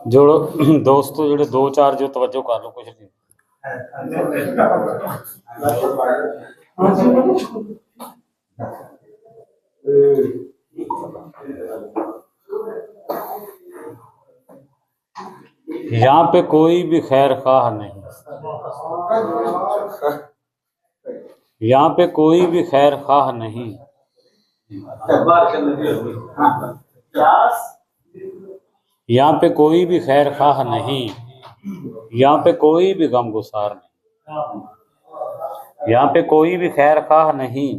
جو دوستو جڑے دو چار جو توجہ کر لو کچھ نہیں یہاں پہ کوئی بھی خیر خواہ نہیں، یہاں پہ کوئی بھی خیر خواہ نہیں، یہاں پہ کوئی بھی خیر خواہ نہیں، یہاں پہ کوئی بھی غم گسار نہیں، یہاں پہ کوئی بھی خیر خواہ نہیں،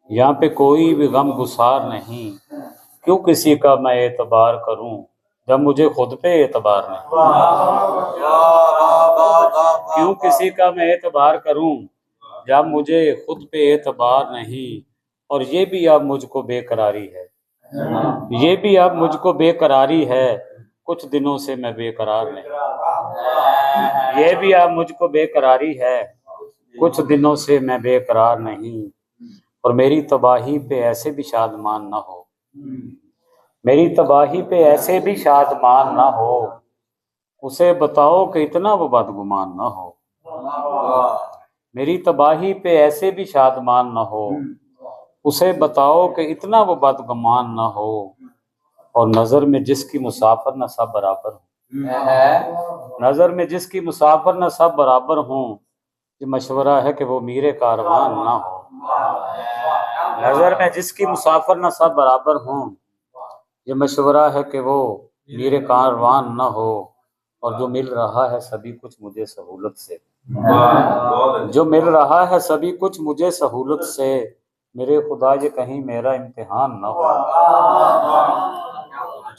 یہاں پہ کوئی بھی غم گسار نہیں، کیوں کسی کا میں اعتبار کروں جب مجھے خود پہ اعتبار نہیں، کیوں کسی کا میں اعتبار کروں جب مجھے خود پہ اعتبار نہیں۔ اور یہ بھی اب مجھ کو بے قراری ہے، یہ بھی اب مجھ کو بے قراری ہے، کچھ دنوں سے میں بے قرار نہیں، یہ بھی اب مجھ کو بے قراری ہے، کچھ دنوں سے میں بے قرار نہیں۔ اور میری تباہی پہ ایسے بھی شادمان نہ ہو، میری تباہی پہ ایسے بھی شادمان نہ ہو، اسے بتاؤ کہ اتنا وہ بدگمان نہ ہو، میری تباہی پہ ایسے بھی شادمان نہ ہو، اسے بتاؤ کہ اتنا وہ بدگمان نہ ہو۔ اور نظر میں جس کی مسافر نہ سب برابر ہوں، نظر میں جس کی مسافر نہ سب برابر ہوں، یہ مشورہ ہے کہ وہ میر کاروان نہ ہو، نظر میں جس کی مسافر نہ سب برابر ہوں، یہ مشورہ ہے کہ وہ میر کاروان نہ ہو۔ اور جو مل رہا ہے سبھی کچھ مجھے سہولت سے، جو مل رہا ہے سبھی کچھ مجھے سہولت سے، میرے خدا یہ کہیں میرا امتحان نہ ہو،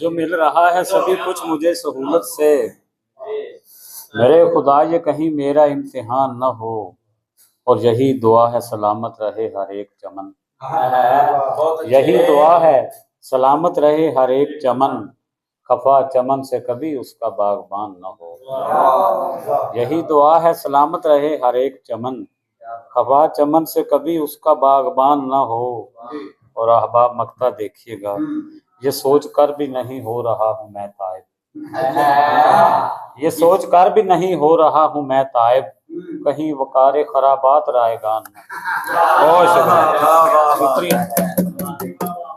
جو مل رہا ہے سبھی کچھ مجھے سہولت سے، میرے خدا یہ کہیں میرا امتحان نہ ہو۔ اور یہی دعا ہے سلامت رہے ہر ایک چمن، یہی دعا ہے سلامت رہے ہر ایک چمن، خفا چمن سے کبھی اس کا باغبان نہ ہو، یہی دعا ہے سلامت رہے ہر ایک چمن، خفا چمن سے کبھی اس کا باغبان نہ ہو۔ اور احباب مقطع دیکھیے گا، یہ سوچ کر بھی نہیں ہو رہا ہوں میں تائب، یہ سوچ کر بھی نہیں ہو رہا ہوں میں تائب، کہیں وقار خرابات رائگان نہ ہو۔ شکریہ۔